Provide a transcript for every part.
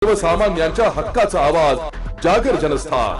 सर्वसामान्यांच्या हक्काचा आवाज जागर जनस्थान।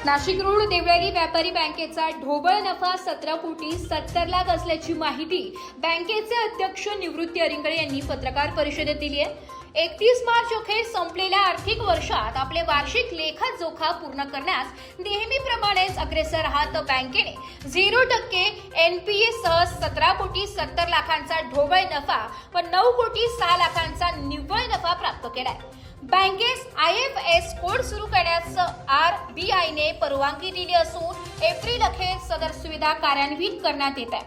नाशिक रोड देवळाली व्यापारी बँकेचा ढोबळ नफा 17 कोटी 70 लाख असल्याची माहिती बँकेचे अध्यक्ष निवृत्ती अरिंगळे यांनी पत्रकार परिषदेत दिली आहे। 31 मार्च अखेर संपलेल्या आर्थिक वर्षात आपले वार्षिक लेखाजोखा पूर्ण करण्यास नेहमीप्रमाणेच अग्रेसर राहत बँकेने 0% NPA सह 17 कोटी 70 लाखांचा ढोबळ नफा व 9 कोटी 6 लाखांचा निव्वळ नफा प्राप्त केलाय। बँकेस IFS कोड सुरू करण्यास RBI ने परवानगी दिली असून एप्रिल अखेर सदर सुविधा कार्यान्वित करण्यात येत आहे।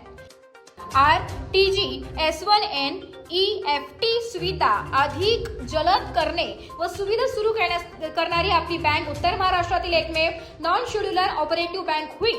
RTG S1N EFT सुविधा अधिक जलद करणे व सुविधा सुरू करणारी आपली बँक उत्तर महाराष्ट्रातील एकमेव नॉन शेड्युलर ऑपरेटिव्ह बँक होईल।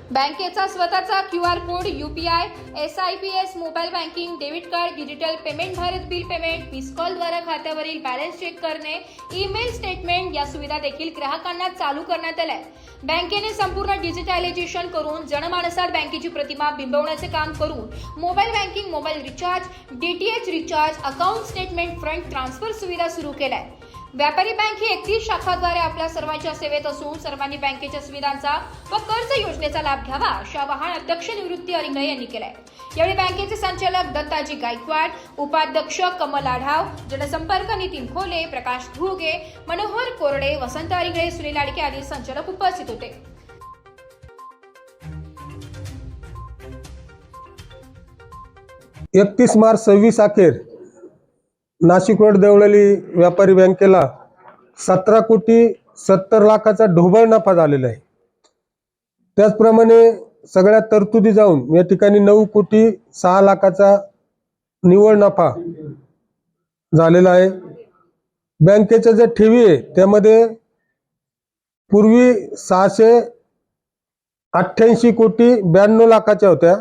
बँकेचा स्वतःचा QR code, UPI, SIPS, mobile banking, debit card, digital payment, Bharat bill payment, miss call द्वारा खात्यावरील बॅलन्स चेक करणे, ईमेल स्टेटमेंट या सुविधा देखील ग्राहकांना चालू करण्यात आल्या। बँकेने संपूर्ण डिजिटलायझेशन करून जनमानसात बँकेची प्रतिमा बिंबवण्याचे काम करून mobile banking, mobile recharge, DTH recharge, account statement, fund transfer सुविधा सुरू केल्या आहे। व्यापारी बँक ही 31 शाखाद्वारे आपल्या सर्वांच्या सेवेत असून सर्वांनी बँकेच्या सुविधांचा व कर्ज योजनेचा लाभ घ्यावा असे आवाहन अध्यक्ष निवृत्ती अरिंगळे यांनी केले आहे। यावेळी बँकेचे संचालक दत्ताजी गायकवाड, उपाध्यक्ष कमल आढाव, जनसंपर्क नितीन खोले, प्रकाश घुगे, मनोहर कोरडे, वसंत अरिंगळे, सुनील आडके आदी संचालक उपस्थित होते। 31 मार्च 26 अखेर नाशिक रोड देवळाली व्यापारी बँकेला 17 कोटी 70 लाखाचा ढोबळ नफा झालेला आहे। त्याचप्रमाणे सगळ्या तरतुदी जाऊन या ठिकाणी 9 कोटी 6 लाखाचा निव्वळ नफा झालेला आहे। बँकेच्या ज्या ठेवी आहे त्यामध्ये पूर्वी 688 कोटी 92 लाखाच्या होत्या,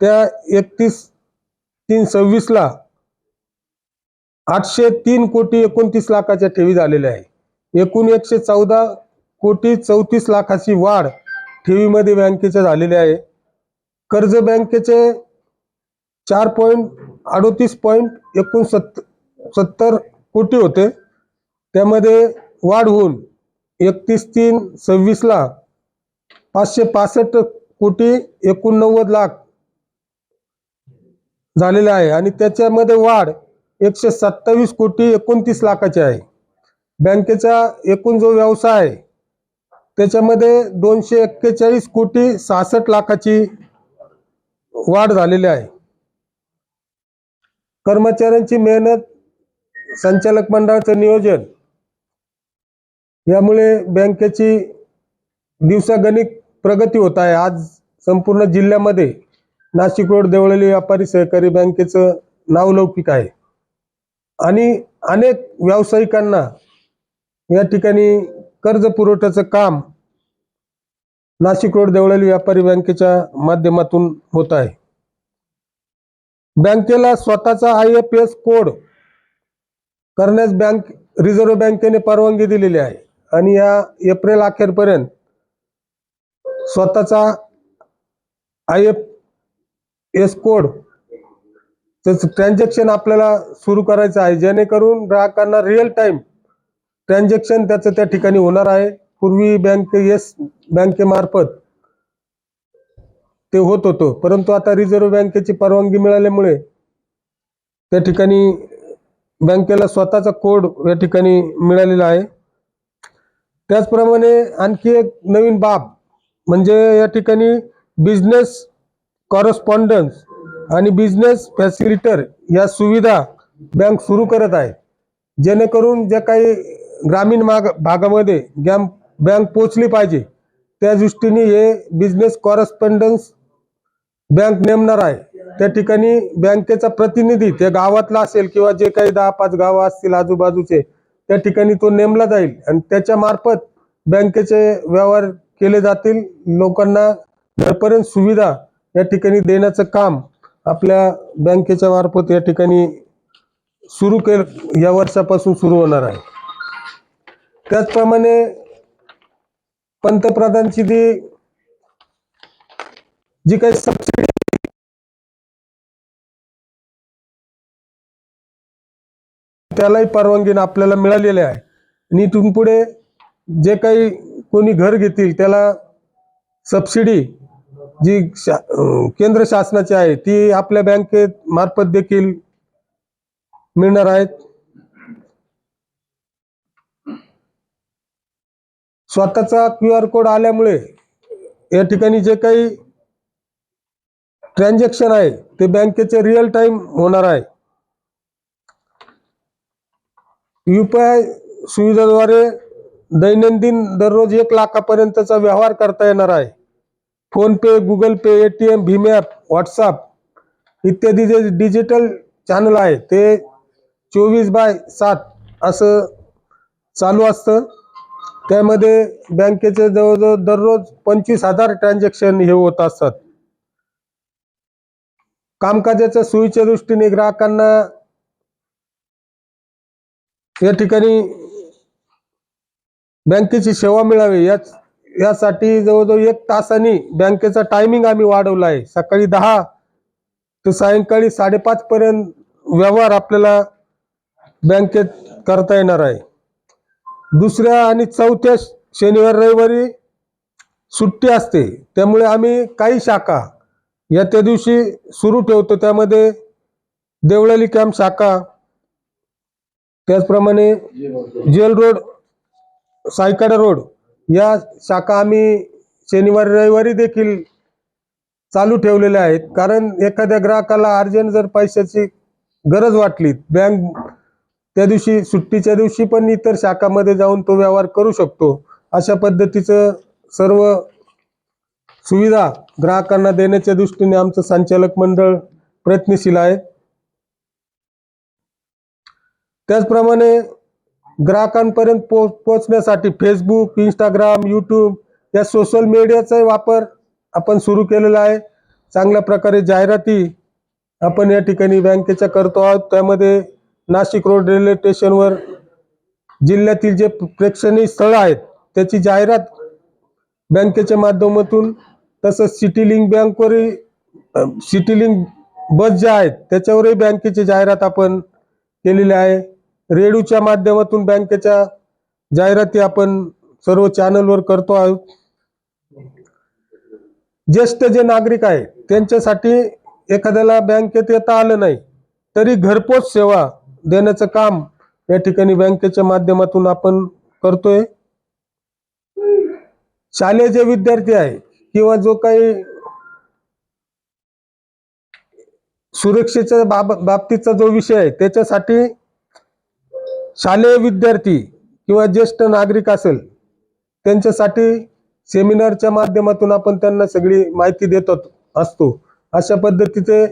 त्या 31/3/26 ला 803 कोटी 29 लाखाच्या ठेवी झालेल्या आहे। एकूण 114 कोटी 34 लाखाची वाढ ठेवीमध्ये बँकेच्या झालेली आहे। कर्ज बँकेचे 4.38.69 कोटी होते, त्यामध्ये वाढ होऊन 31/3/26 ला 565 कोटी 89 लाख झालेले आहे आणि त्याच्यामध्ये वाढ 127 कोटी 29 लाखाची आहे। बँकेचा एकूण जो व्यवसाय आहे त्याच्यामध्ये 241 कोटी 66 लाखाची वाढ झालेली आहे। कर्मचाऱ्यांची मेहनत, संचालक मंडळाचं नियोजन यामुळे बँकेची दिवसागणिक प्रगती होत आहे। आज संपूर्ण जिल्ह्यामध्ये नाशिक रोड देवळाली व्यापारी सहकारी बँकेचं नावलौकिक आहे आणि अनेक व्यावसायिकांना या ठिकाणी कर्ज पुरवठ्याचं काम नाशिक रोड देवळाली व्यापारी बँकेच्या माध्यमातून होत आहे। बँकेला स्वतःचा IFS कोड करण्यास रिझर्व्ह बँकेने परवानगी दिलेली आहे आणि या एप्रिल अखेरपर्यंत स्वतःचा IFS कोड ट्रान्झॅक्शन आपल्याला सुरू करायचं आहे, जेणेकरून ग्राहकांना रिअल टाइम ट्रान्झॅक्शन त्याचं त्या ठिकाणी होणार आहे। पूर्वी बँकेमार्फत ते होत होतं, परंतु आता रिझर्व्ह बँकेची परवानगी मिळाल्यामुळे त्या ठिकाणी बँकेला स्वतःचा कोड या ठिकाणी मिळालेला आहे। त्याचप्रमाणे आणखी एक नवीन बाब म्हणजे या ठिकाणी बिझनेस कॉरेस्पॉन्डन्स आणि बिझनेस फॅसिलिटर या सुविधा बँक सुरू करत आहे, जेणेकरून ज्या काही ग्रामीण भागामध्ये बँक पोहोचली पाहिजे त्या दृष्टीने हे बिझनेस कॉरेस्पॉन्डन्स बँक नेमणार आहे। त्या ठिकाणी बँकेचा प्रतिनिधी त्या गावातला असेल किंवा जे काही 10-5 गावं असतील आजूबाजूचे, त्या ठिकाणी तो नेमला जाईल आणि त्याच्या मार्फत बँकेचे व्यवहार केले जातील। लोकांना घरपर्यंत सुविधा या ठिकाणी देण्याचं काम आपल्या बँकेच्या मार्फत या ठिकाणी या वर्षापासून सुरू होणार आहे। त्याचप्रमाणे पंतप्रधानची जी काही सबसिडी त्यालाही परवानगी आपल्याला मिळालेली आहे. आणि इथून पुढे जे काही कोणी घर घेतील त्याला सबसिडी जी केंद्र शासनाची आहे ती आपल्या बँकेत मार्फत देखील मिळणार आहेत. स्वतःचा QR कोड आल्यामुळे या ठिकाणी जे काही ट्रान्झॅक्शन आहे ते बँकेचे रिअल टाइम होणार आहे. UPI सुविधेद्वारे दैनंदिन दररोज 1 लाखापर्यंतचा व्यवहार करता येणार आहे. फोन पे, गुगल पे, ATM, भीम ॲप, व्हॉट्सअप इत्यादी जे डिजिटल चॅनल आहे ते 24/7 असं चालू असतं. त्यामध्ये बँकेचे जवळजवळ दररोज 25,000 ट्रान्झॅक्शन हे होत असतात. कामकाजाच्या सोयीच्या दृष्टीने ग्राहकांना या ठिकाणी बँकेची सेवा मिळावी यासाठी जवळजवळ 1 तासांनी बँकेचा टायमिंग आम्ही वाढवला आहे. सकाळी 10 ते सायंकाळी 5:30 पर्यंत व्यवहार आपल्याला बँकेत करता येणार आहे. दुसऱ्या आणि चौथ्या शनिवार रविवारी सुट्टी असते, त्यामुळे आम्ही काही शाखा या त्या दिवशी सुरू ठेवतो. त्यामध्ये देवळाली कॅम्प शाखा, त्याचप्रमाणे जेल रोड, सायकाडा रोड या शाखा आम्ही शनिवार रविवारी देखील चालू ठेवलेल्या आहेत. कारण एखाद्या ग्राहकाला अर्जंट जर पैशाची गरज वाटली, बँक त्या दिवशी सुट्टीच्या दिवशी पण इतर शाखामध्ये जाऊन तो व्यवहार करू शकतो. अशा पद्धतीचं सर्व सुविधा ग्राहकांना देण्याच्या दृष्टीने आमचं संचालक मंडळ प्रयत्नशील आहे. त्याचप्रमाणे ग्राहकांपर्यंत पोहोचण्यासाठी फेसबुक, इंस्टाग्राम, यूट्यूब या सोशल मीडियाचा वापर आपण सुरू केलेला आहे. चांगल्या प्रकारे जाहिराती आपण या ठिकाणी बँकेच्या करतो आहोत. त्यामध्ये नाशिक रोड रेल्वे स्टेशनवर जिल्ह्यातील जे प्रेक्षणीय स्थळ आहेत त्याची जाहिरात बँकेच्या माध्यमातून, तसंच सिटीलिंक बँकवरही सिटीलिंक बस ज्या आहेत त्याच्यावरही बँकेची जाहिरात आपण केलेली आहे. रेडिओच्या माध्यमातून बँकेच्या जाहिराती आपण सर्व चॅनलवर करतो आहोत. ज्येष्ठ जे नागरिक आहेत त्यांच्यासाठी एखाद्याला बँकेत येता आलं नाही तरी घरपोच सेवा देण्याचं काम या ठिकाणी बँकेच्या माध्यमातून आपण करतोय. शालेय जे विद्यार्थी आहे किंवा जो काही सुरक्षेच्या बाबतीचा जो विषय आहे त्याच्यासाठी शालेय विद्यार्थी किंवा ज्येष्ठ नागरिक असेल त्यांच्यासाठी सेमिनारच्या माध्यमातून आपण त्यांना सगळी माहिती देत असतो. अशा पद्धतीचे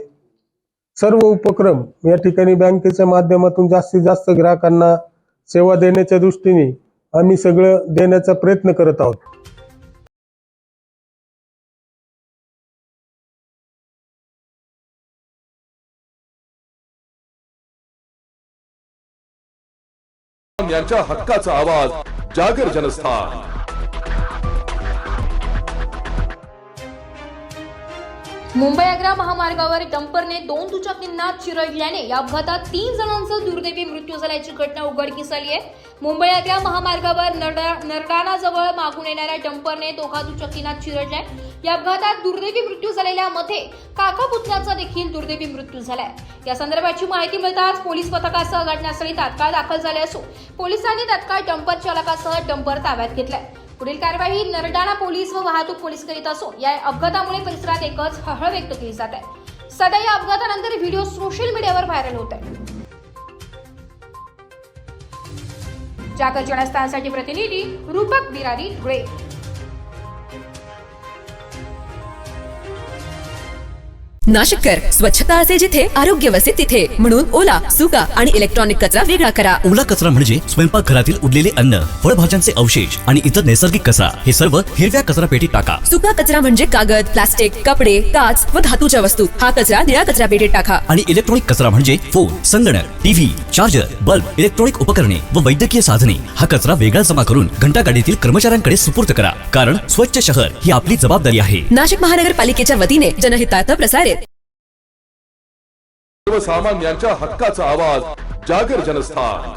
सर्व उपक्रम या ठिकाणी बँकेच्या माध्यमातून जास्तीत जास्त ग्राहकांना सेवा देण्याच्या दृष्टीने आम्ही सगळं देण्याचा प्रयत्न करत आहोत. यांच्या हक्काचा आवाज जागर जनस्थान. मुंबई आग्रा महामार्गावर डंपरने 2 दुचाकींना चिरडल्याने या अपघातात 3 जणांचा दुर्दैवी मृत्यू झाल्याची घटना उघडकीस आली आहे. मुंबई आग्रा महामार्गावर नरडाणाजवळ मागून येणाऱ्या डंपरने 2 दुचाकींना चिरडलाय. या अपघातात दुर्दैवी मृत्यू झालेल्यामध्ये काका पुतण्याचा देखील दुर्दैवी मृत्यू झालाय. या संदर्भाची माहिती मिळताच पोलीस पथकासह घटनास्थळी तात्काळ दाखल झाले असून पोलिसांनी तात्काळ डंपर चालकासह डंपर ताब्यात घेतलाय. पुढील कार्यवाही नरडाणा पोलीस व वाहतूक पोलीस करीत असून या अपघातामुळे परिसरात एकच हळहळ व्यक्त केली जात आहे. सध्या या अपघातानंतर व्हिडिओ सोशल मीडियावर व्हायरल होत आहे. जागर जनस्थानसाठी प्रतिनिधी रूपक बिरारी, धुळे. नाशिककर, स्वच्छता असे जिथे आरोग्य वसे तिथे, म्हणून ओला, सुका आणि इलेक्ट्रॉनिक कचरा वेगळा करा. ओला कचरा म्हणजे स्वयंपाकघरातील उरलेले अन्न, फळभाज्यांचे अवशेष आणि इतर नैसर्गिक कचरा. हे सर्व हिरव्या कचरा पेटीत टाका. सुका कचरा म्हणजे कागद, प्लास्टिक, कपडे, काच व धातूच्या वस्तू. हा कचरा निळ्या कचरा पेटीत टाका. आणि इलेक्ट्रॉनिक कचरा म्हणजे फोन, संगणक, टीव्ही, चार्जर, बल्ब, इलेक्ट्रॉनिक उपकरणे व वैद्यकीय साधने. हा कचरा वेगळा जमा करून घंटागाडीतील कर्मचाऱ्यांकडे सुपूर्त करा. कारण स्वच्छ शहर ही आपली जबाबदारी आहे. नाशिक महानगरपालिकेच्या वतीने जनहितार्थ प्रसारित. सर्वसामान्यांच्या हक्काचा आवाज जागर जनस्थान।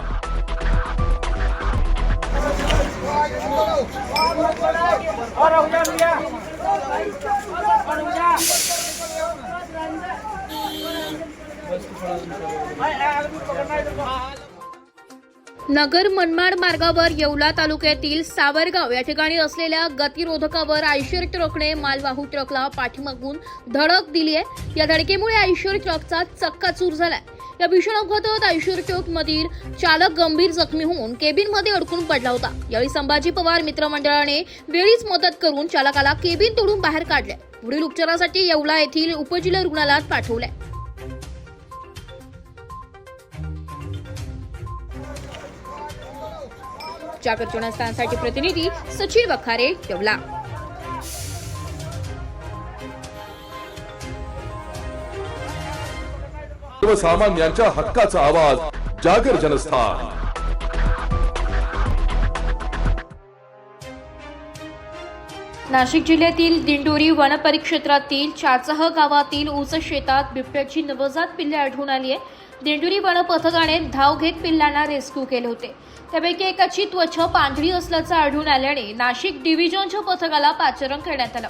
नगर मनमाड मार्गावर येवला तालुक्यातील सावरगाव या ठिकाणी असलेल्या गतिरोधकावर आयशर ट्रकने मालवाहू ट्रकला पाठीमागून धडक दिली आहे। या धडकेमुळे आयशर ट्रकचा चक्काचूर झालाय। या भीषण अपघातात आयशर ट्रक मधील चालक गंभीर जखमी होऊन केबिनमध्ये अडकून पडला होता। यावेळी संभाजी पवार मित्रमंडळाने वेळीच मदत करून चालकाला केबिन तोडून बाहेर काढले। पुढील उपचारासाठी येवला येथील उपजिल्हा रुग्णालयात पाठवले। जागर जनस्थानसाठी प्रतिनिधी सचिन वखारे, येवला। सर्वसामान्यांच्या हक्काचा आवाज, जागर जनस्थान। नाशिक जिल्ह्यातील दिंडोरी वन परिक्षेत्रातील चाचह गावातील ऊस शेतात बिबट्याची नवजात पिल्ले आढळून आली आहे। दिंडोरी वन पथकाने धाव घेत पिल्लांना रेस्क्यू केले होते। त्यापैकी एकाची त्वचा पांढरी असल्याचं आढळून आल्याने नाशिक डिव्हिजनच्या पथकाला पाचारण करण्यात आलं।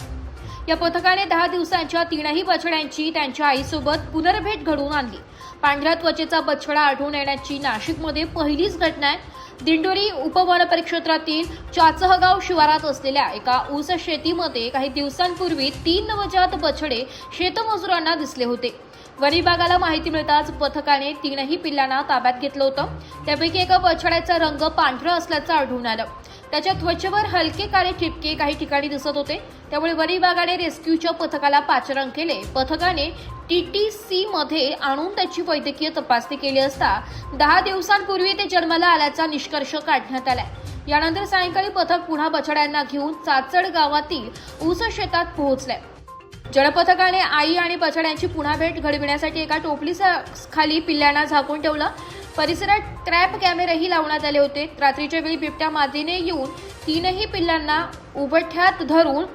या पथकाने 10 दिवसांच्या 3ही बछड्यांची त्यांच्या आईसोबत पुनर्भेट घडवून आणली। पांढऱ्या त्वचेचा बछडा आढळून येण्याची नाशिकमध्ये पहिलीच घटना आहे। दिंडोरी उपवन परिक्षेत्रातील चाचहगाव शिवारात असलेल्या एका ऊस शेतीमध्ये काही दिवसांपूर्वी 3 नवजात बछडे शेतमजुरांना दिसले होते। वन विभागाला माहिती मिळताच पथकाने 3ही पिल्लांना ताब्यात घेतलं होतं। त्यापैकी एका बछड्याचा रंग पांढरा असल्याचं आढळून आलं। त्याच्या त्वचेवर हलके काळे ठिपके काही ठिकाणी दिसत होते। त्यामुळे वन विभागाने रेस्क्यूच्या पथकाला पाचारण केले। पथकाने TTC मध्ये आणून त्याची वैद्यकीय तपासणी केली असता 10 दिवसांपूर्वी ते जन्माला आल्याचा निष्कर्ष काढण्यात आला। यानंतर सायंकाळी पथक पुन्हा बछड्यांना घेऊन चाचड गावातील ऊस शेतात पोहोचले। जलपथकाने आई आणि बछड्यांची पुन्हा भेट घडविण्यासाठी एका टोपलीच्या खाली पिल्लांना झाकून ठेवलं। परिसरात ट्रॅप कॅमेरेही लावण्यात आले होते। रात्रीच्या वेळी बिबट्या मादीने येऊन 3ही पिल्लांना उभठ्यात धरून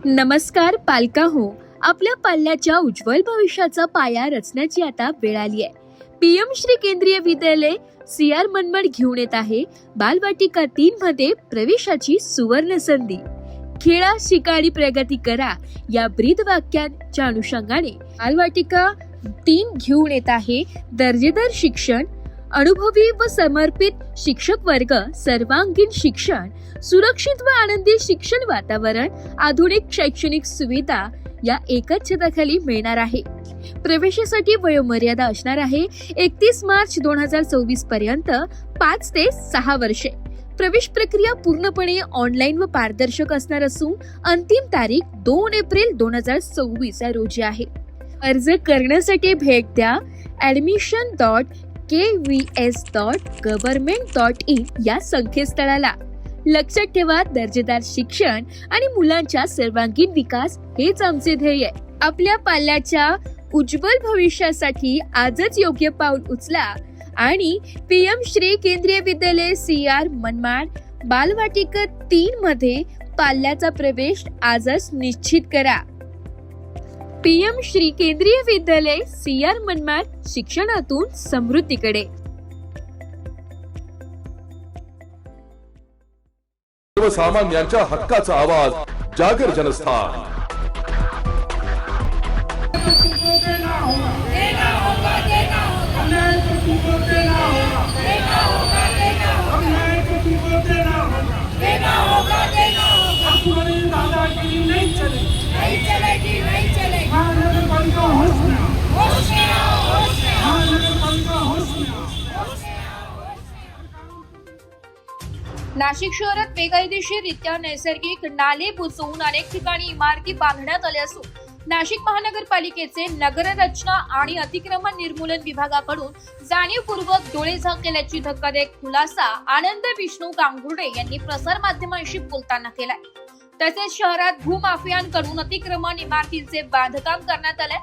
नमस्कार पालकांनो, आपल्या पाल्याच्या उज्ज्वल भविष्याचा पाया रचण्याची आता वेळ आली आहे। PM श्री केंद्रीय विद्यालय CR मनमाड घेऊन येत आहे बालवाटिका 3 मध्ये प्रवेशाची सुवर्ण संधी। खेळा, शिका आणि प्रगती करा या ब्रीद वाक्यांच्या अनुषंगाने बालवाटिका 3 घेऊन येत आहे दर्जेदार शिक्षण, अनुभवी व समर्पित शिक्षक वर्ग, सर्वांगीण शिक्षण, सुरक्षित व आनंदी शिक्षण वातावरण, आधुनिक शैक्षणिक सुविधा या एकाच छताखाली मिळणार आहे। प्रवेशासाठी वयोमर्यादा असणार आहे 31 मार्च 2024 पर्यंत 5 ते 6 वर्षे। प्रवेश प्रक्रिया पूर्णपणे ऑनलाईन व पारदर्शक असणार असून अंतिम तारीख 2 एप्रिल 2024 रोजी आहे। अर्ज करण्यासाठी भेट द्या admission.kvs.government.in या संकेतस्थळाला। लक्षात ठेवा, दर्जेदार शिक्षण आणि मुलांच्या सर्वांगीण विकास हेच आमचे ध्येय आहे। आपल्या पाल्याच्या उज्ज्वल भविष्यासाठी आजच योग्य पाऊल उचला आणि PM श्री केंद्रीय विद्यालय CR मनमाड बालवाटिका 3 मध्ये पाल्याचा प्रवेश आजच निश्चित करा। PM श्री केंद्रीय विद्यालय CR मनमाड, शिक्षणातून समृद्धीकडे। सर्वसामान्यांच्या हक्काचा आवाज, जागर जनस्थान। नाशिक शहरात बेकायदेशीररित्या नैसर्गिक नाले बुजवून अनेक ठिकाणी इमारती बांधण्यात आल्या असून नाशिक महानगरपालिकेचे नगररचना आणि अतिक्रमण निर्मूलन विभागाकडून जाणीवपूर्वक डोळेझाक केल्याची धक्कादायक खुलासा आनंद विष्णू गांगुर्डे यांनी प्रसार माध्यमांशी बोलताना केलाय। तसेच शहरात भूमाफियांकडून अतिक्रमण इमारतींचे बांधकाम करण्यात आले।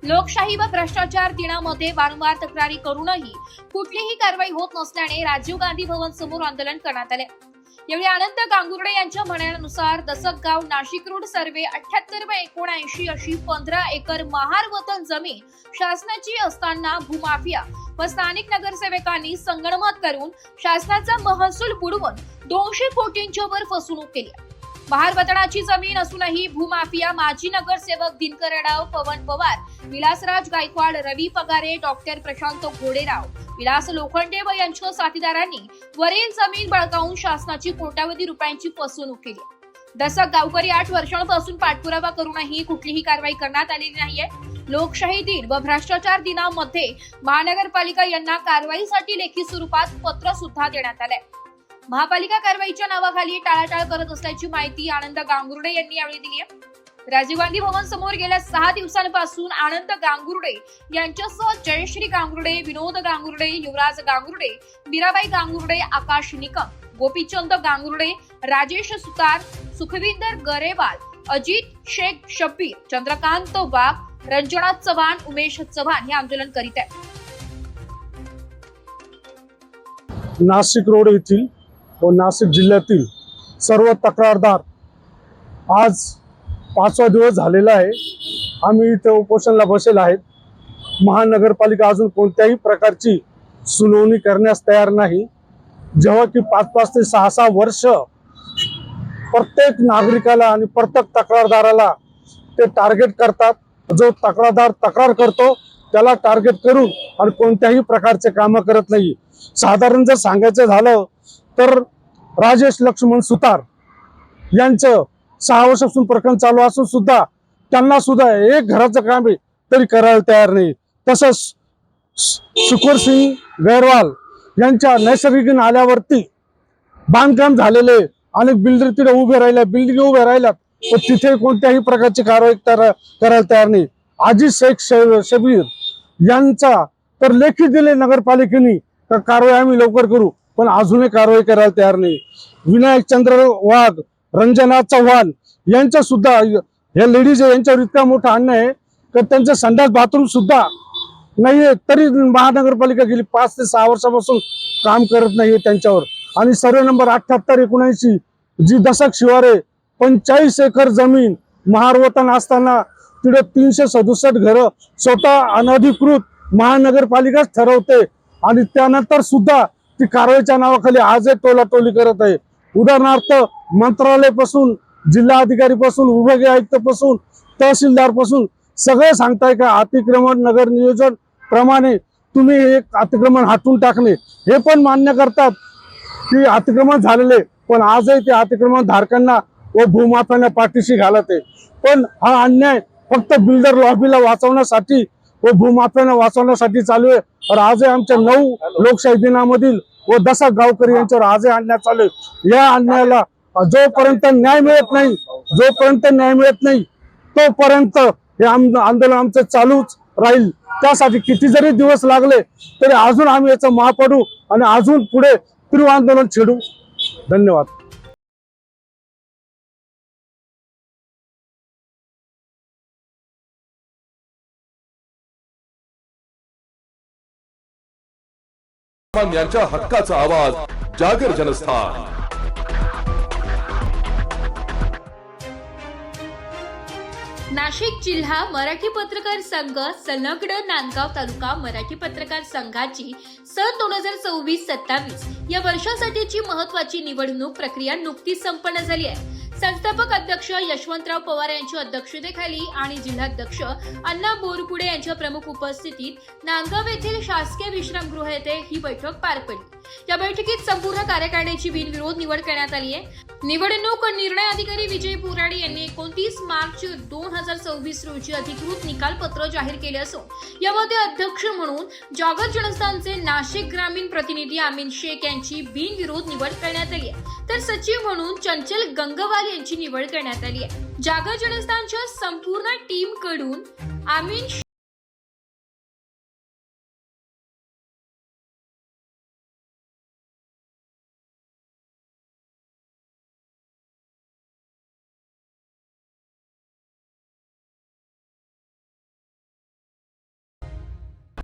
लोकशाही व भ्रष्टाचार दिनामध्ये वारंवार तक्रारी करूनही कुठलीही कारवाई होत नसल्याने राजीव गांधी भवन समोर आंदोलन करण्यात आले। यावेळी आनंद गांगुर्डे यांच्या म्हणण्यानुसार दसकगाव नाशिक रोड सर्वे 78 व 79 अशी 15 एकर महार वतन जमीन शासनाची असताना भूमाफिया व स्थानिक नगरसेवकांनी संगनमत करून शासनाचा महसूल बुडवून 200 कोटींच्या वर फसवणूक केली। महार वतनाची जमीन असूनही भूमाफिया माजी नगरसेवक दिनकर अडाव, पवन पवार, विलासराज गायकवाड, रवी पगारे, डॉक्टर प्रशांत घोडेराव, विलास लोखंडे व यांच्या साथीदारांनी वरील जमीन बळकावून शासनाची कोट्यावधी रुपयांची फसवणूक केली। दसक गावकरी 8 वर्षांपासून पाठपुरावा करूनही कुठलीही कारवाई करण्यात आलेली नाहीये। लोकशाही दिन व भ्रष्टाचार दिनामध्ये महानगरपालिका यांना कारवाईसाठी लेखी स्वरूपात पत्र सुद्धा देण्यात आले। महापालिका कारवाईच्या नावाखाली टाळाटाळ करत असल्याची माहिती आनंद गांगुर्डे यांनी यावेळी दिली आहे। राजीव गांधी भवन समोर गेल्या 6 दिवसांपासून आनंद गांगुर्डे यांच्यासह जयश्री गांगुर्डे, विनोद गांगुर्डे, युवराज गांगुर्डे, मीराबाई गांगुर्डे, आकाश निकम, गोपीचंद गांगुर्डे, राजेश सुतार, सुखविंदर गरेवाल, अजित शेख शब्बीर, चंद्रकांत वाघ, रंजना चव्हाण, उमेश चव्हाण हे आंदोलन करीत आहेत। नाशिक रोड येथील व नाशिक जिल्ह्यातील सर्व तक्रारदार आज 5वा दिवस झालेला आहे। आम्ही इथे उपोषणाला बसेल आहेत। महानगरपालिका अजून कोणत्याही प्रकारची सुनावणी करण्यास तयार नाही। जेव्हा की 5 ते 6 वर्ष प्रत्येक नागरिकाला आणि प्रत्येक तक्रारदाराला ते टार्गेट करतात। जो तक्रारदार तक्रार करतो त्याला टार्गेट करून आणि कोणत्याही प्रकारचे कामं करत नाही। साधारण जर सांगायचं झालं तर राजेश लक्ष्मण सुतार यांचं 6 वर्षापासून प्रकरण चालू असून सुद्धा त्यांना सुद्धा एक घराचं काम आहे तरी करायला तयार नाही। तसंच शुकुर सिंग गैरवाल यांच्या नैसर्गिक नाल्यावरती बांधकाम झालेले अनेक बिल्डर तिथे उभे राहिल्या, बिल्डिंग उभे राहिल्यात, पण तिथे कोणत्याही प्रकारची कारवाई करायला तयार नाही। अजित शेख शबीर यांचा तर लेखी दिले नगरपालिकेने तर कारवाई आम्ही लवकर करू, पण अजूनही कारवाई करायला तयार नाही। विनायक चंद्र वाघ, रंजना चव्हाण यांच्या सुद्धा या लेडीज यांच्यावर इतका मोठा अन्याय आहे की त्यांचं संडास बाथरूम सुद्धा नाहीये तरी महानगरपालिका गेली 5 ते 6 वर्षापासून काम करत नाहीये त्यांच्यावर। आणि सर्वे नंबर 78-79 जी दशक शिवारे 45 एकर जमीन महारवतन असताना तिथे 367 घरं स्वतः अनधिकृत महानगरपालिकाच ठरवते आणि त्यानंतर सुद्धा ती कारवाईच्या नावाखाली आजही टोलाटोली करत आहे। उदाहरणार्थ मंत्रालयापासून, जिल्हाधिकारी पासून, विभागीय आयुक्त पासून, तहसीलदार पासून सगळे सांगताय का अतिक्रमण नगर नियोजन प्रमाणे तुम्ही एक अतिक्रमण हटवून टाकणे, हे पण मान्य करतात की अतिक्रमण झालेले, पण आजही ते अतिक्रमण धारकांना व भूमाफियांना पाठीशी घालत आहे। पण हा अन्याय फक्त बिल्डर लॉबीला वाचवण्यासाठी व भूमाफियांना वाचवण्यासाठी चालू आहे। और आजही आमच्या 9 लोकशाही दिनामधील व दशक गावकरी यांच्यावर आजही अन्याय चालू आहे। या अन्यायाला जोपर्यंत न्याय मिळत नाही तोपर्यंत हे आंदोलन आमचं चालूच राहील। त्यासाठी किती जरी दिवस लागले तरी अजून आम्ही याचं महापडू आणि अजून पुढे तीव्र आंदोलन छेडू। धन्यवाद। सामान्यांच्या हक्काचा आवाज, जागर जनस्थान। नाशिक जिल्हा मराठी पत्रकार संघ संलग्न नांदगाव तालुका मराठी पत्रकार संघाची सन 2024-27 या वर्षासाठीची महत्त्वाची निवडणूक प्रक्रिया नुकतीच संपन्न झाली आहे। संस्थापक अध्यक्ष यशवंतराव पवार यांच्या अध्यक्षतेखाली आणि जिल्हाध्यक्ष अण्णा बोरपुडे यांच्या प्रमुख उपस्थितीत नांदगाव येथील शासकीय विश्रामगृह येथे ही बैठक पार पडली। या बैठकीत संपूर्ण कार्यकारिणीची बिनविरोध निवड करण्यात आली आहे। निवडणूक निर्णय अधिकारी विजय पुराडे यांनी 29 मार्च 2024 रोजी अधिकृत निकाल पत्र जाहीर केले असून यामध्ये अध्यक्ष म्हणून जागर जनस्थानचे नाशिक ग्रामीण प्रतिनिधी आमीन शेख यांची बिनविरोध निवड करण्यात आली आहे, तर सचिव म्हणून चंचल गंगवाल यांची निवड करण्यात आली आहे। जागर जनस्थानच्या संपूर्ण टीम कडून आमीन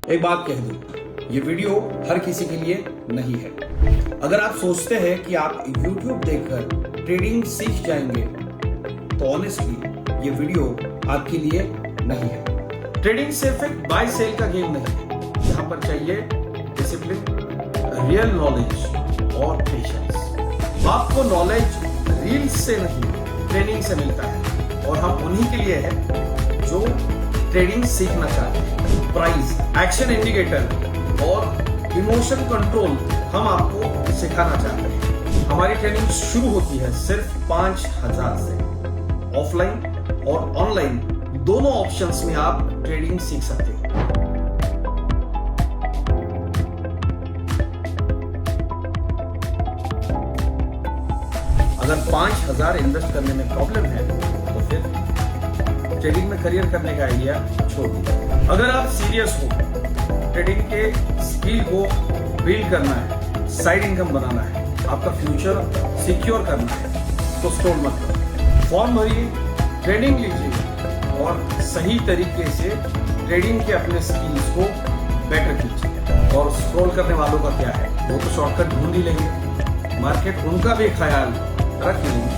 एक बात कह दूं, ये वीडियो हर किसी के लिए नहीं है। अगर आप सोचते हैं कि आप YouTube देखकर ट्रेडिंग सीख जाएंगे, तो ऑनेस्टली ये वीडियो आपके लिए नहीं है। ट्रेडिंग सिर्फ एक बाय सेल का गेम नहीं है। यहाँ पर चाहिए डिसिप्लिन, रियल नॉलेज और पेशेंस। आपको नॉलेज रील्स से नहीं, ट्रेनिंग से मिलता है, और हम उन्हीं के लिए हैं जो ट्रेडिंग सीखना चाहते हैं। प्राइस, एक्शन इंडिकेटर और इमोशन कंट्रोल हम आपको सिखाना चाहते हैं। हमारी ट्रेनिंग शुरू होती है सिर्फ 5,000 से। ऑफलाइन और ऑनलाइन दोनों ऑप्शंस में आप ट्रेडिंग सीख सकते हो। अगर 5,000 इन्वेस्ट करने में प्रॉब्लम है तो फिर ट्रेडिंग में करियर करने का आइडिया छोड़ दीजिए। अगर आप सीरियस हो, ट्रेडिंग के स्किल को बिल्ड करना है, साइड इनकम बनाना है, आपका फ्यूचर सिक्योर करना है, तो स्क्रॉल मत करो। फॉर्म भरिए, ट्रेनिंग लीजिए और सही तरीके से ट्रेडिंग के अपने स्किल्स को बेटर कीजिए। और स्क्रॉल करने वालों का क्या है, वो तो शॉर्टकट ढूंढ ही लेंगे, मार्केट उनका भी ख्याल रख लेंगे।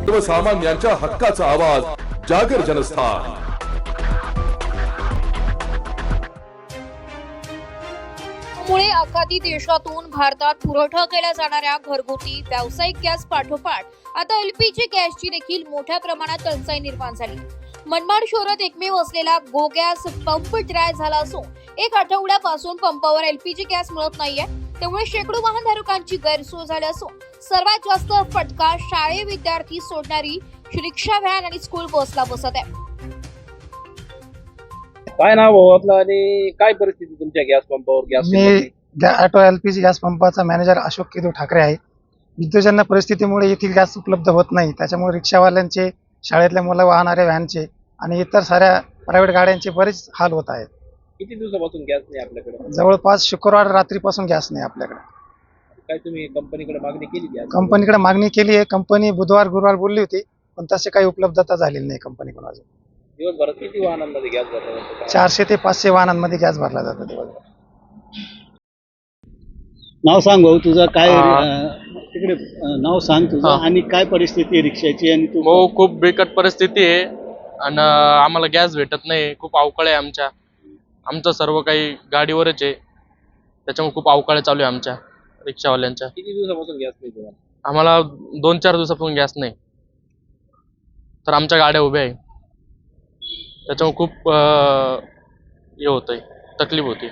सर्वसामान्यांच्या हक्काचा आवाज, जागर जनस्थान। मुळे आखाती देशातून भारतात पुरवठा केल्या जाणाऱ्या घरगुती व्यावसायिक गॅस पाठोपाठ आता एलपीजी गॅसची देखील मोठ्या प्रमाणात टंचाई निर्माण झाली। मनमाड शहरात एकमेव असलेला गो गॅस पंप ड्राय झाला असून 1 आठवड्यापासून पंपावर एलपीजी गॅस मिळत नाहीये। त्यामुळे शेकडो वाहनधारकांची गैरसोय झाली असून सर्वात जास्त फटका शाळेय विद्यार्थी सोडणारी रिक्षा व्हॅन आणि स्कूल बसला बसत आहे। काय नाव हो आपलं आणि काय परिस्थिती तुमच्या गॅस पंपावर? मी ऑटो एलपीजी गॅस पंपाचा मॅनेजर अशोक केतू ठाकरे आहे। विद्युतजन्य परिस्थितीमुळे येथील गॅस उपलब्ध होत नाही, त्याच्यामुळे रिक्षावाल्यांचे, शाळेतल्या मुलं वाहणाऱ्या व्हॅनचे आणि इतर साऱ्या प्रायव्हेट गाड्यांचे बरेच हाल होत आहेत। किती दिवसापासून गॅस नाही आपल्याकडे? जवळपास शुक्रवार रात्रीपासून गॅस नाही आपल्याकडे। काय तुम्ही कंपनीकडे मागणी केली? कंपनीकडे मागणी केली आहे। कंपनी बुधवार गुरुवार बोलली होती, पण तसे काही उपलब्धता झालेली नाही कंपनीकडून अजून। दिवसभरात किती वाहनांमध्ये गॅस भरला जातो? 400 ते 500 वाहनांमध्ये गॅस भरला जातो दिवसभर। नाव सांग भाऊ तुझं, काय तिकडे नाव सांग तुझं आणि काय परिस्थिती आहे रिक्षाची? आणि तू? हो, खूप बिकट परिस्थिती आहे आणि आम्हाला गॅस भेटत नाही। खूप अवकाळ आहे आमचं सर्व काही गाडीवरच आहे, त्याच्यामुळे खूप अवकाळ चालू आहे आमच्या रिक्षावाल्यांच्या। किती दिवसापासून गॅस नाही तुम्हाला? आम्हाला 2-4 दिवसापासून गॅस नाही, तर आमच्या गाड्या उभ्या आहे, त्याच्यामुळे खूप हे होतंय, तकलीफ होती।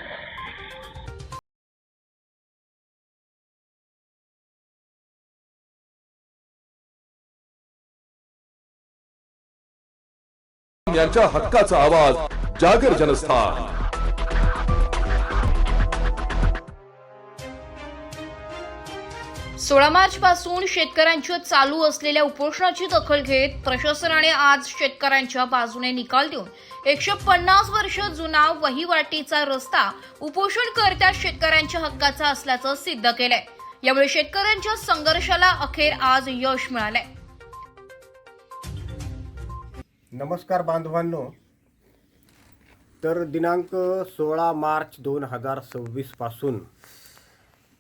यांच्या हक्काचा आवाज, जागर जनस्थान। 16 मार्च पासून शेतकऱ्यांच्या चालू असलेल्या उपोषणाची दखल घेत प्रशासनाने आज शेतकऱ्यांच्या बाजूने निकाल देऊन 150 वर्ष जुना वहिवाटीचा रस्ता उपोषणकर्त्या शेतकऱ्यांच्या हक्काचा असल्याचं सिद्ध केलंय। यामुळे शेतकऱ्यांच्या संघर्षाला अखेर आज यश मिळालंय। नमस्कार बांधवांनो, तर दिनांक 16 मार्च 2026 पासून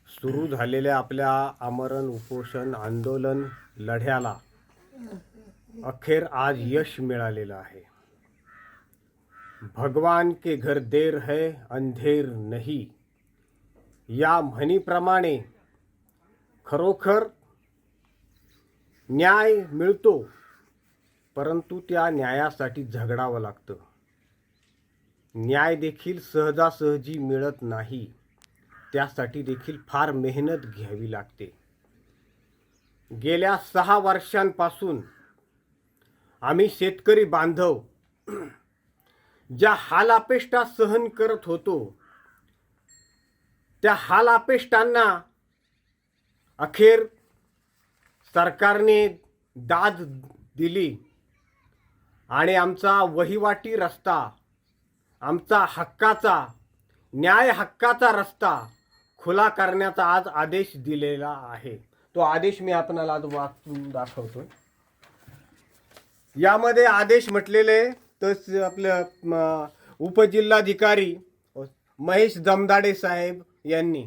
सुरू झालेल्या आपल्या आमरण उपोषण आंदोलन लढ्याला अखेर आज यश मिळालेलं आहे। भगवान के घर देर है अंधेर नहीं या म्हणीप्रमाणे खरोखर न्याय मिळतो, परंतु त्या न्यायासाठी झगडावं लागतं। न्याय देखील सहजासहजी मिळत नाही, त्यासाठी देखील फार मेहनत घ्यावी लागते। गेल्या 6 वर्षांपासून आम्ही शेतकरी बांधव ज्या हालापेष्टा सहन करत होतो, त्या हालापेष्टांना अखेर सरकारने दाद दिली आणि आमचा वहिवाटी रस्ता, आमचा हक्काचा, न्याय हक्काचा रस्ता खुला करण्याचा आज आदेश दिलेला आहे। तो आदेश मी आपल्याला आज वाचून दाखवतो। यामध्ये आदेश म्हटलेले तस आपलं उपजिल्हाधिकारी महेश जमदाडे साहेब यांनी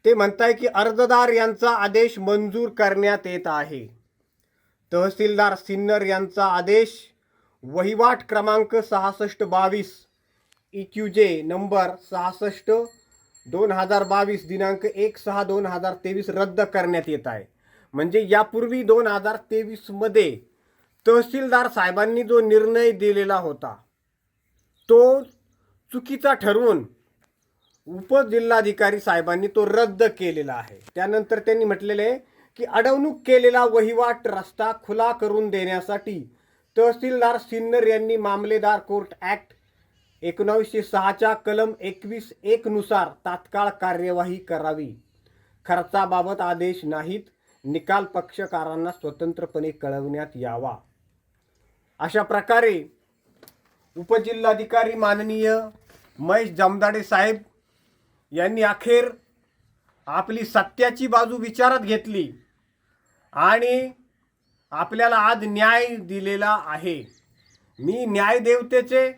ते म्हणताय की अर्जदार यांचा आदेश मंजूर करण्यात येत आहे. तहसीलदार सिन्नर यांचा आदेश वहिवाट क्रमांक 6622 EQJ नंबर 66/2022 दिनांक 1/6/2023 रद्द करण्यात येत आहे. म्हणजे यापूर्वी 2023 मध्ये तहसीलदार साहेबांनी जो निर्णय दिलेला होता तो चुकीचा ठरवून उपजिल्हाधिकारी साहेबांनी तो रद्द केलेला आहे. त्यानंतर त्यांनी म्हटलेले आहे की अडवणूक केलेला वहिवाट रस्ता खुला करून देण्यासाठी तहसीलदार सिन्नर यांनी मामलेदार कोर्ट ॲक्ट 1906च्या कलम 21(1) नुसार तात्काळ कार्यवाही करावी. खर्चाबाबत आदेश नाहीत, निकाल पक्षकारांना स्वतंत्रपणे कळवण्यात यावा. अशा प्रकारे उपजिल्हाधिकारी माननीय महेश जमदाडे साहेब यांनी अखेर आपली सत्याची बाजू विचारात घेतली आणि आपल्याला आज न्याय दिलेला आहे. मी न्यायदेवतेचे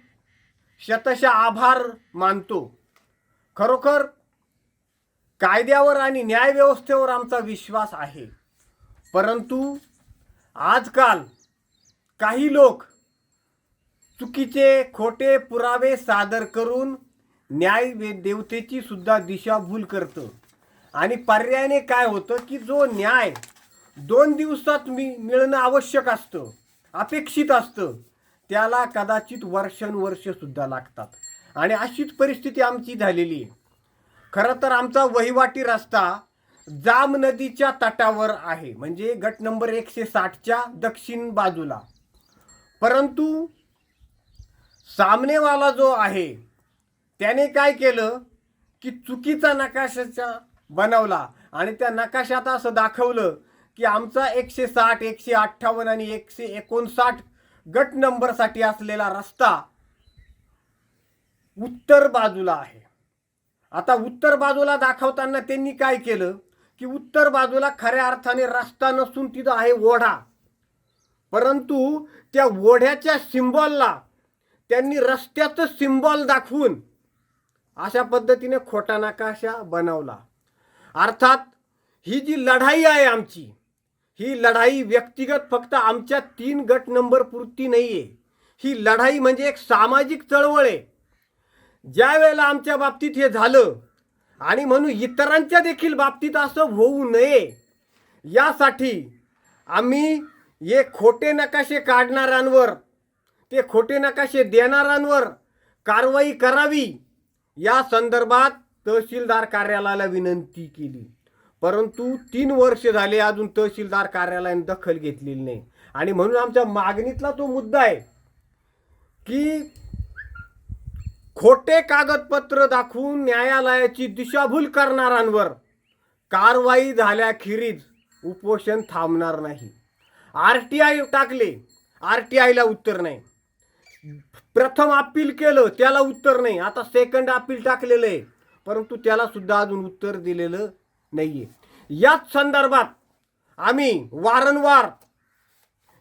शतशः आभार मानतो. खरोखर कायद्यावर आणि न्यायव्यवस्थेवर आमचा विश्वास आहे. परंतु आजकाल काही लोक चुकीचे खोटे पुरावे सादर करून न्याय देवतेची सुद्धा दिशाभूल करतं आणि पर्यायाने काय होतं की जो न्याय 2 दिवसात मिळणं आवश्यक असतं, अपेक्षित असतं, त्याला कदाचित वर्षानुवर्ष सुद्धा लागतात आणि अशीच परिस्थिती आमची झालेली आहे. खरं तर आमचा वहिवाटी रस्ता जाम नदीच्या तटावर आहे, म्हणजे गट नंबर 160च्या दक्षिण बाजूला. परंतु सामनेवाला जो आहे त्याने काय केलं की चुकीचा नकाशा बनवला आणि त्या नकाशात असं दाखवलं की आमचा 160, 158 आणि 159 गट नंबरसाठी असलेला रस्ता उत्तर बाजूला आहे. आता उत्तर बाजूला दाखवताना त्यांनी काय केलं की उत्तर बाजूला खऱ्या अर्थाने रस्ता नसून तिथं आहे ओढा, परंतु त्या ओढ्याच्या सिम्बॉलला त्यांनी रस्त्याचं सिम्बॉल दाखवून अशा पद्धतीने खोटा नकाशा बनवला. अर्थात ही जी लढाई आहे आमची, ही लढाई व्यक्तिगत फक्त आमच्या 3 गट नंबर पुरती नाही आहे. ही लढाई म्हणजे एक सामाजिक चळवळ आहे. ज्या वेळेला आमच्या बाबतीत हे झालं आणि म्हणून इतरांच्या देखील बाबतीत असं होऊ नये यासाठी आम्ही हे खोटे नकाशे काढणाऱ्यांवर, ते खोटे नकाशे देणाऱ्यांवर कारवाई करावी या संदर्भात तहसीलदार कार्यालयाला विनंती केली. परंतु 3 वर्ष झाले अजून तहसीलदार कार्यालयाने दखल घेतलेली नाही आणि म्हणून आमच्या मागणीतला तो मुद्दा आहे की खोटे कागदपत्र दाखवून न्यायालयाची दिशाभूल करणाऱ्यांवर कारवाई झाल्याखेरीज उपोषण थांबणार नाही. RTI टाकले, RTIला उत्तर नाही. प्रथम अपील केलं, त्याला उत्तर नाही. आता सेकंड अपील टाकलेलं आहे, परंतु त्याला सुद्धा अजून उत्तर दिलेलं नाहीये. याच संदर्भात आम्ही वारंवार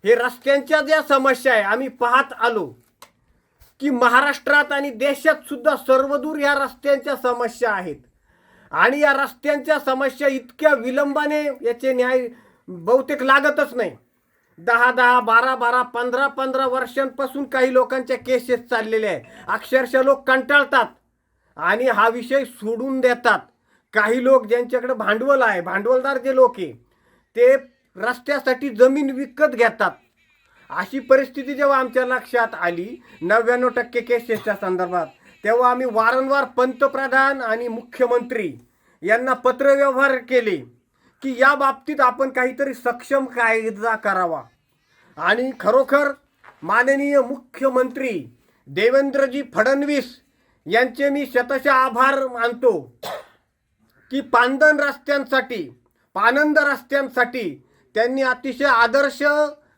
हे रस्त्यांच्या ज्या समस्या आहे आम्ही पाहत आलो की महाराष्ट्रात आणि देशात सुद्धा सर्वदूर या रस्त्यांच्या समस्या आहेत आणि या रस्त्यांच्या समस्या इतक्या विलंबाने याचे न्याय बहुतेक लागतच नाही. 10-10, 12-12, 15-15 वर्षांपासून काही लोकांच्या केसेस चाललेल्या आहे. अक्षरशः लोक कंटाळतात आणि हा विषय सोडून देतात. काही लोक ज्यांच्याकडे भांडवल आहे, भांडवलदार जे लोक आहे, ते रस्त्यासाठी जमीन विकत घेतात. अशी परिस्थिती जेव्हा आमच्या लक्षात आली 99% केसेसच्या संदर्भात, तेव्हा आम्ही वारंवार पंतप्रधान आणि मुख्यमंत्री यांना पत्रव्यवहार केले की या बाबतीत आपण काहीतरी सक्षम कायदा करावा. आणि खरोखर माननीय मुख्यमंत्री देवेंद्रजी फडणवीस यांचे मी शतशः आभार मानतो की पांदण पानंद रस्त्यांसाठी त्यांनी अतिशय आदर्श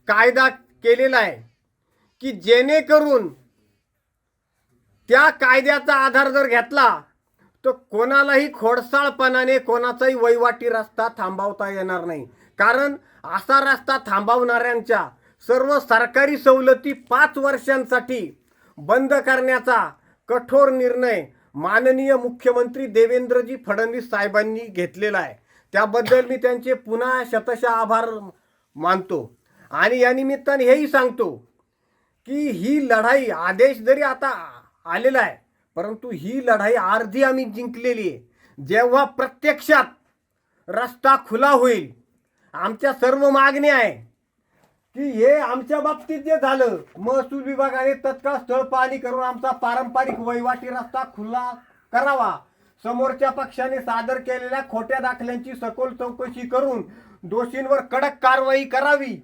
कायदा केलेला आहे की जेणेकरून त्या कायद्याचा आधार जर घेतला तर कोणालाही खोडसाळपणाने कोणाचाही वहिवाटी रस्ता थांबवता येणार नाही. कारण असा रस्ता थांबवणाऱ्यांच्या सर्व सरकारी सवलती 5 वर्षांसाठी बंद करण्याचा कठोर निर्णय माननीय मुख्यमंत्री देवेंद्रजी फडणवीस साहेबांनी घेतलेला आहे. त्याबद्दल मी त्यांचे पुन्हा शतशः आभार मानतो. आणि या निमित्ताने हेही सांगतो की ही लढाई, आदेश जरी आता आलेला आहे, परंतु ही लढाई अर्धी आम्ही जिंकलेली आहे. जेव्हा प्रत्यक्षात रस्ता खुला होईल, आमच्या सर्व मागण्या आहे की हे आमच्या बाबतीत जे झालं, महसूल विभागाने तत्काळ स्थळ पाहणी करून आमचा पारंपरिक वहिवाटी रस्ता खुला करावा. समोरच्या पक्षाने सादर केलेल्या खोट्या दाखल्यांची सखोल चौकशी करून दोषींवर कडक कारवाई करावी.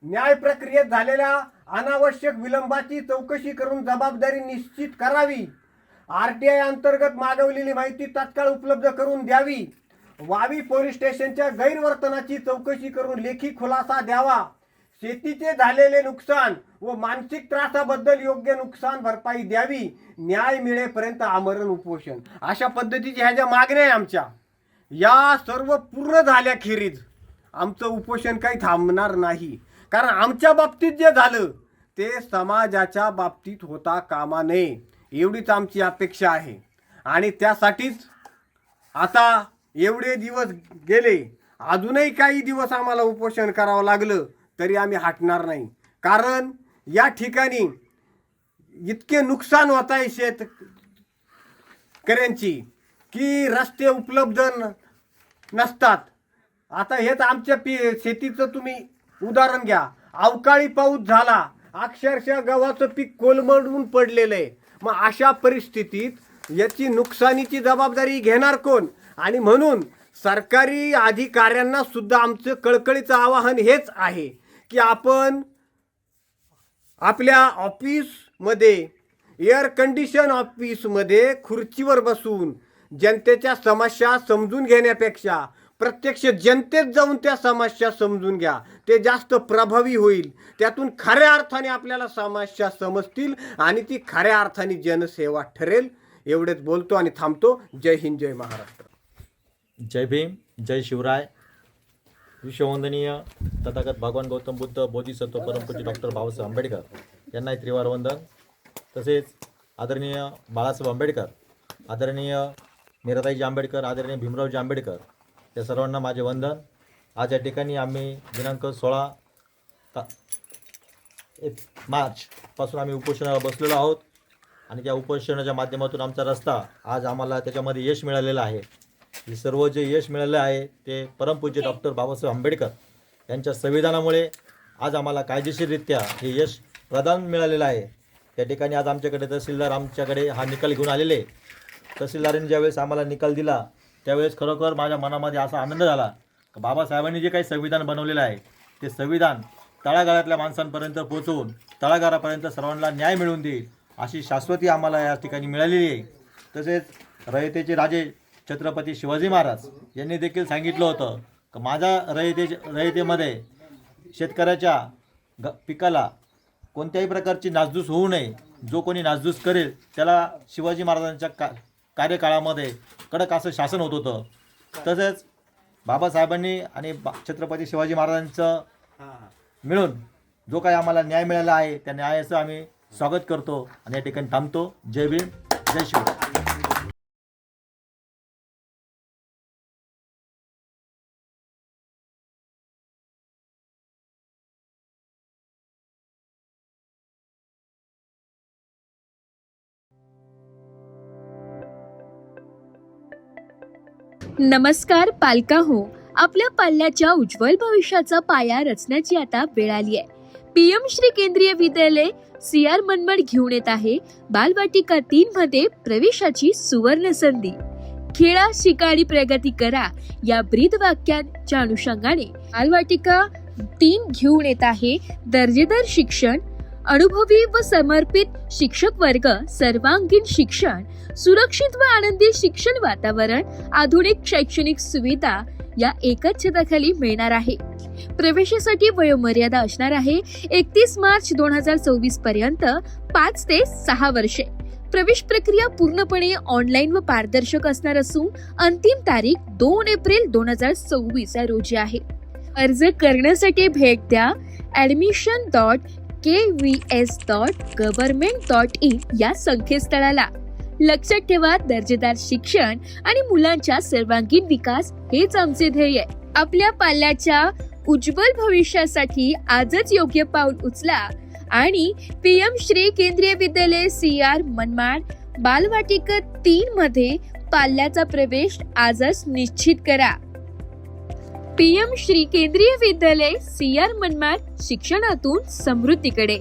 न्याय प्रक्रियेत झालेल्या अनावश्यक विलंबाची चौकशी करून जबाबदारी निश्चित करावी. RTI अंतर्गत मागवलेली माहिती तात्काळ उपलब्ध करून द्यावी. वावी पोलीस स्टेशनच्या गैरवर्तनाची चौकशी करून लेखी खुलासा द्यावा. शेतीचे झालेले नुकसान व मानसिक त्रासाबद्दल योग्य नुकसान भरपाई द्यावी. न्याय मिळेपर्यंत आमरण उपोषण, अशा पद्धतीच्या ह्या ज्या मागण्या आहे आमच्या, या सर्व पूर्ण झाल्याखेरीज आमचं उपोषण काही थांबणार नाही. कारण आमच्या बाबतीत जे झालं ते समाजाच्या बाबतीत होता कामा नये, एवढीच आमची अपेक्षा आहे. आणि त्यासाठीच आता एवढे दिवस गेले, अजूनही काही दिवस आम्हाला उपोषण करावं लागलं तरी आम्ही हटणार नाही. कारण या ठिकाणी इतके नुकसान होत आहे शेतकऱ्यांची की रस्ते उपलब्ध नसतात. आता हेच आमच्या शेतीचं तुम्ही उदाहरण घ्या. अवकाळी पाऊस झाला, अक्षरशः गव्हाचं पीक कोलमडून पडलेलं आहे. मग अशा परिस्थितीत याची नुकसानीची जबाबदारी घेणार कोण? आणि म्हणून सरकारी अधिकाऱ्यांना सुद्धा आमचं कळकळीचं आवाहन हेच आहे की आपण आपल्या ऑफिसमध्ये, एअर कंडिशन ऑफिसमध्ये खुर्चीवर बसून जनतेच्या समस्या समजून घेण्यापेक्षा प्रत्यक्ष जनतेत जाऊन त्या समस्या समजून घ्या. ते जास्त प्रभावी होईल. त्यातून खऱ्या अर्थाने आपल्याला समस्या समजतील आणि ती खऱ्या अर्थाने जनसेवा ठरेल. एवढेच बोलतो आणि थांबतो. जय हिंद, जय महाराष्ट्र. जय भीम, जय शिवराय. विश्ववंदनीय तथागत भगवान गौतम बुद्ध बोधिसत्व परमपूज्य डॉक्टर बाबासाहेब आंबेडकर यांना त्रिवार वंदन. तसेच आदरणीय बाळासाहेब आंबेडकर, आदरणीय मीराताईजी आंबेडकर, आदरणीय भीमरावजी आंबेडकर या सर्वांना माझे वंदन. आज या ठिकाणी आम्ही दिनांक 16 मार्चपासून आम्ही उपोषणाला बसलेलो आहोत आणि त्या उपोषणाच्या माध्यमातून आमचा रस्ता आज आम्हाला त्याच्यामध्ये यश मिळालेलं आहे. हे सर्व जे यश मिळालं आहे ते परमपूज्य डॉक्टर बाबासाहेब आंबेडकर यांच्या संविधानामुळे आज आम्हाला कायदेशीररित्या हे यश प्रदान मिळालेलं आहे. त्या ठिकाणी आज आमच्याकडे तहसीलदार आमच्याकडे हा निकाल घेऊन आलेले. तहसीलदारांनी ज्यावेळेस आम्हाला निकाल दिला त्यावेळेस खरोखर माझ्या मनामध्ये असा आनंद झाला की बाबासाहेबांनी जे काही संविधान बनवलेलं आहे ते संविधान तळागाळातल्या माणसांपर्यंत पोहोचवून तळागाळापर्यंत सर्वांना न्याय मिळवून देईल अशी शाश्वती आम्हाला या ठिकाणी मिळालेली आहे. तसेच रयतेचे राजे छत्रपती शिवाजी महाराज यांनी देखील सांगितलं होतं की माझ्या रयतेमध्ये शेतकऱ्याच्या पिकाला कोणत्याही प्रकारची नासधूस होऊ नये. जो कोणी नासधूस करेल त्याला शिवाजी महाराजांच्या कार्यकाळामध्ये कडक असं शासन होत होतं. तसेच बाबासाहेबांनी आणि छत्रपती शिवाजी महाराजांचं मिळून जो काही आम्हाला न्याय मिळाला आहे त्या न्यायाचं आम्ही स्वागत करतो आणि या ठिकाणी थांबतो. जय भीम, जय शिवराय. नमस्कार पालकाहो, आपल्या पाल्याच्या उज्ज्वल भविष्याचा पाया रचण्याची आता वेळ आली आहे. PM श्री केंद्रीय विद्यालय CR मनमाड घेऊन येत आहे बालवाटिका 3 मध्ये प्रवेशाची सुवर्ण संधी. खेळा, शिका आणि प्रगती करा या ब्रीद वाक्यांच्या अनुषंगाने बालवाटिका 3 घेऊन येत आहे दर्जेदार शिक्षण, अनुभवी व समर्पित शिक्षक वर्ग, सर्वांगीण शिक्षण, सुरक्षित व आनंदी शिक्षण वातावरण, आधुनिक शैक्षणिक सुविधा या एकच छताखाली मिळणार आहे. प्रवेशासाठी वयोमर्यादा असणार आहे 31 मार्च 2024 पर्यंत 5 ते 6 वर्षे. प्रवेश प्रक्रिया पूर्णपणे ऑनलाईन व पारदर्शक असणार असून अंतिम तारीख 2 एप्रिल 2024 रोजी आहे. अर्ज करण्यासाठी भेट द्या admission.kvs.government.in या संकेतस्थळाला. लक्षात ठेवा, दर्जेदार शिक्षण आणि मुलांच्या सर्वांगीण विकास हेच आमचे ध्येय आहे. आपल्या पाल्याच्या उज्ज्वल भविष्यासाठी आजच योग्य पाऊल उचला आणि PM श्री केंद्रीय विद्यालय CR मनमाड बालवाटिका 3 मध्ये पाल्याचा प्रवेश आजच निश्चित करा. PM श्री केंद्रीय विद्यालय CR मनमाड, शिक्षणातून समृद्धीकडे.